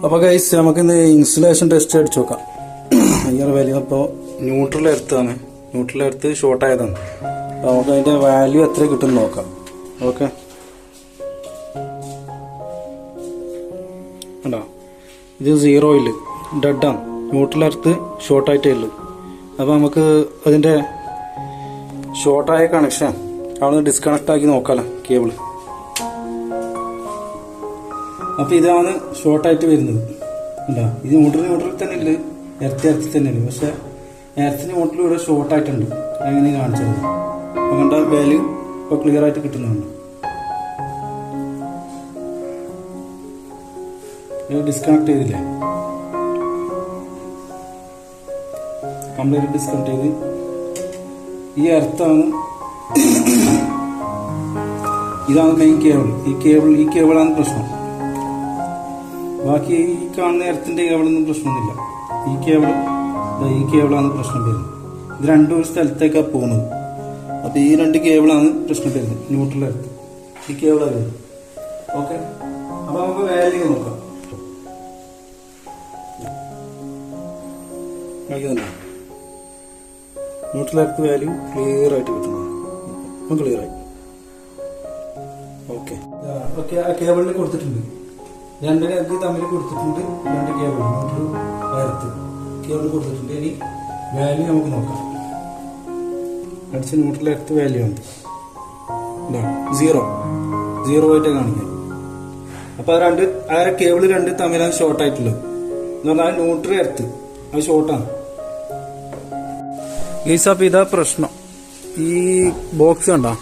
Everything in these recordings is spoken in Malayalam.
അപ്പോൾ ഗൈസ് നമുക്കിന്ന് ഇൻസുലേഷൻ ടെസ്റ്റ് അടിച്ചു നോക്കാം. ഇയർ വാല്യൂ അപ്പോൾ ന്യൂട്രൽ എർത്താണ്, ന്യൂട്രൽ എർത്ത് ഷോർട്ട് ആയതാണ്. അപ്പോൾ നമുക്ക് അതിൻ്റെ വാല്യൂ എത്ര കിട്ടും നോക്കാം. ഓക്കെ, ഉണ്ടോ? ഇത് 0 ഡെഡാണ്, ന്യൂട്രൽ എർത്ത് ഷോർട്ടായിട്ടേ ഉള്ളൂ. അപ്പോൾ നമുക്ക് അതിൻ്റെ ഷോർട്ടായ കണക്ഷൻ അവിടെ ഡിസ്കണക്ട് ആക്കി നോക്കാമല്ലോ കേബിൾ. അപ്പോൾ ഇതാണ് ഷോർട്ടായിട്ട് വരുന്നത്. ഉണ്ടോ? ഇത് ന്യൂട്രൽ തന്നെ ഇല്ല, എർത്തി തന്നെയാണ്. പക്ഷെ എർത്തിന് ന്യൂട്രൽ ഇവിടെ ഷോർട്ടായിട്ടുണ്ട്. അങ്ങനെ കാണിച്ചത് അപ്പോൾ കണ്ട വാല്യൂ ഇപ്പോൾ ക്ലിയർ ആയിട്ട് കിട്ടുന്നുണ്ട്. ഡിസ്കണക്ട് ചെയ്തില്ലേ, കംപ്ലീറ്റ് ഡിസ്കണക്ട് ചെയ്ത് ഈ എർത്താണ്, ഇതാണ് മെയിൻ കേബിൾ. ഈ കേബിളാണ് പ്രശ്നം. ബാക്കി ഈ കാണുന്ന എർത്തിന്റെ കേബിളൊന്നും പ്രശ്നമൊന്നുമില്ല. ഈ കേബിളാണ് പ്രശ്നം വരുന്നത്. ഇത് രണ്ടും ഒരു സ്ഥലത്തേക്കാണ് പോകുന്നത്. അപ്പോൾ ഈ 2 കേബിളാണ് പ്രശ്നം വരുന്നത്. ന്യൂട്രൽ എർത്ത് ഈ കേബിളാണ് വരുന്നത്. ഓക്കെ, അപ്പോൾ നമുക്ക് വാല്യൂ നോക്കാം. ന്യൂട്രൽ എർത്ത് വാല്യൂ ക്ലിയർ ആയിട്ട് കിട്ടുന്നു. ക്ലിയർ ആയി. ഓക്കെ, ആ കേബിളിൽ കൊടുത്തിട്ടുണ്ട്. 2 എർത്ത് തമ്മിൽ കൊടുത്തിട്ടുണ്ട്. 2 കേബിൾ ന്യൂട്രൽ എർത്ത് കേബിൾ കൊടുത്തിട്ടുണ്ട്. ഇനി വാല്യൂ നമുക്ക് നോക്കാം. അടിച്ച ന്യൂട്രൽ എർത്ത് വാല്യൂ ആണ് 0 ആയിട്ട് കാണിക്കാം. അപ്പൊ ആ കേബിൾ 2 തമ്മിലാണ് ഷോർട്ട് ആയിട്ടുള്ളത്. എന്ന് പറഞ്ഞാൽ ന്യൂട്രൽ എർത്ത് അത് ഷോർട്ടാണ്. അപ്പൊ ഇതാ പ്രശ്നം. ഈ ബോക്സ് കണ്ടോ,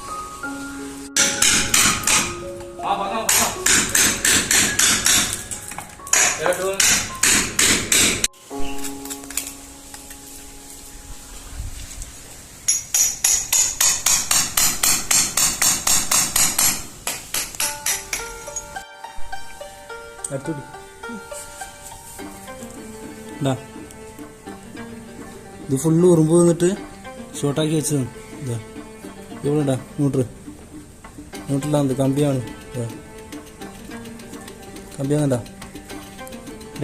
ഇത് ഫുള്ള് ഉറുമ്പ് വന്നിട്ട് ഷോർട്ടാക്കി വെച്ചതാണ്. ഇതാ ഇവിടെ ഉണ്ടാ ന്യൂട്രലാണ്, കമ്പിയാണ്. കമ്പിയാണെണ്ടാ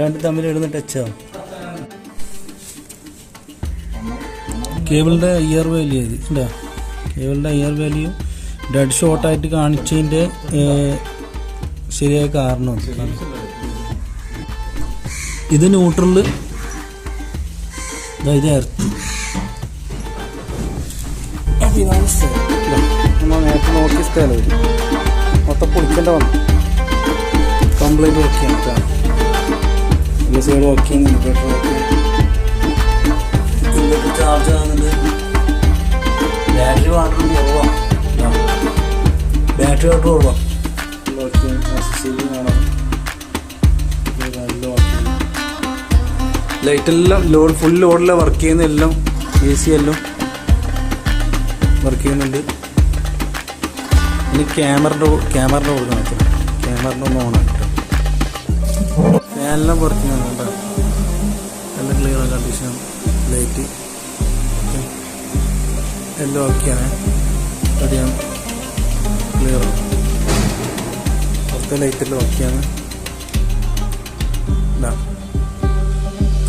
2 തമ്മിൽ ഇടുന്ന ടച്ചാവും. കേബിളിൻ്റെ ഇയർ വാല്യൂ ഇത് ഉണ്ടാ, കേബിളിൻ്റെ ഇയർ വാല്യൂ ഡെഡ് ഷോർട്ടായിട്ട് കാണിച്ചതിൻ്റെ ശരിയായ കാരണം ഇത് ന്യൂട്രല്, ഇത് എർത്ത്. ഇതാണ് നമ്മൾ നേരത്തെ നോക്കിയ സ്ഥലം. മൊത്തം പൊളിക്കേണ്ട വന്നു. കംപ്ലൈൻറ്റ് ഓക്കെയാണ്. ഈ സൈഡ് ഓക്കെയാണ്. ഇൻവെർട്ടർ ഓക്കെ, ഇൻവെർട്ടർ ചാർജ് ആകുന്നുണ്ട്. ബാറ്ററി വാട്ടർ കുറവാണ്. ബാറ്ററി വാട്ടർ കുറവാണ്. ലൈറ്റെല്ലാം ഫുൾ ലോഡിലാണ് വർക്ക് ചെയ്യുന്ന. എല്ലാം AC എല്ലാം വർക്ക് ചെയ്യുന്നുണ്ട്. ഇനി ക്യാമറയുടെ കൊടുക്കണം. ക്യാമറയുടെ ഒന്ന് ഓൺ ആക്കിട്ടോ. ഫാനെല്ലാം വർക്ക് ചെയ്യുന്നുണ്ട്. എല്ലാം ക്ലിയർ കണ്ടീഷൻ. ലൈറ്റ് എല്ലാം ഓക്കെയാണ്. റെഡിയാണ്, ക്ലിയർ. പുറത്തെ ലൈറ്റെല്ലാം ഓക്കെയാണ്.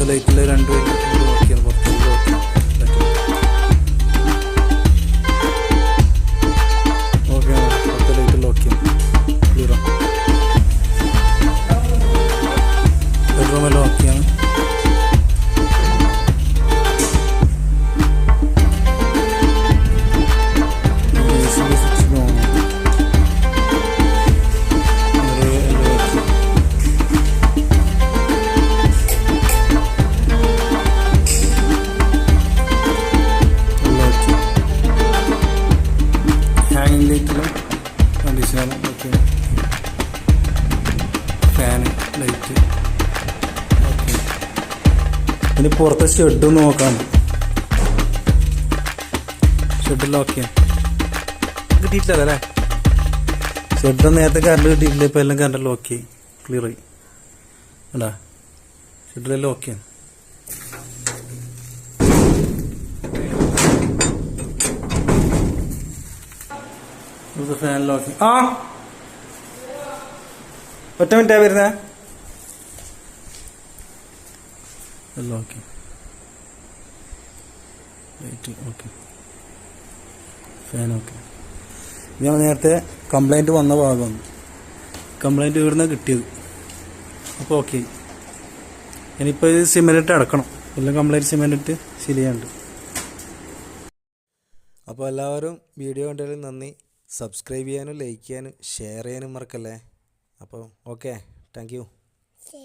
ലൈറ്റിൽ 2 ഓക്കെയാണ്. പുറത്തെല്ലാം ഓക്കെ. ഓക്കെയാണ്, പുറത്തെ ലൈറ്റെല്ലാം ഓക്കെയാണ്. ക്ലിയറാണ്. ബെഡ്റൂമെല്ലാം ഓക്കെയാണ്. Fan, light okay. ഇനി പുറത്തെ ഷെഡ് നോക്കാം. ഷെഡെല്ലാം ഓക്കെ കിട്ടിയിട്ടില്ല അല്ലേ? ഷെഡ് നേരത്തെ കറണ്ട് കിട്ടിയിട്ടില്ല. ഇപ്പം എല്ലാം കറണ്ടെല്ലാം ഓക്കെ, ക്ലിയർ ആയി. അല്ല ഷെഡിലെല്ലാം ഓക്കെയാണ്. ഫാനിലോക്കെ ഒറ്റ മിനിറ്റാ വരുന്നേ. എല്ലാം okay. Light okay, fan okay. ഞാൻ നേരത്തെ കംപ്ലൈൻറ്റ് വന്ന ഭാഗമാണ്, കംപ്ലൈൻറ്റ് ഇവിടുന്ന് കിട്ടിയത്. അപ്പോൾ ഓക്കെ. ഇനിയിപ്പോൾ ഇത് സിമെൻറ്റ് അടക്കണം, എല്ലാം കംപ്ലൈൻറ്റ് സിമെൻറ്റ് ശരിയാണ്ട്. അപ്പോൾ എല്ലാവരും വീഡിയോ കണ്ടതിൽ നന്ദി. സബ്സ്ക്രൈബ് ചെയ്യാനും ലൈക്ക് ചെയ്യാനും ഷെയർ ചെയ്യാനും മറക്കല്ലേ. അപ്പോൾ ഓക്കെ, താങ്ക് യു.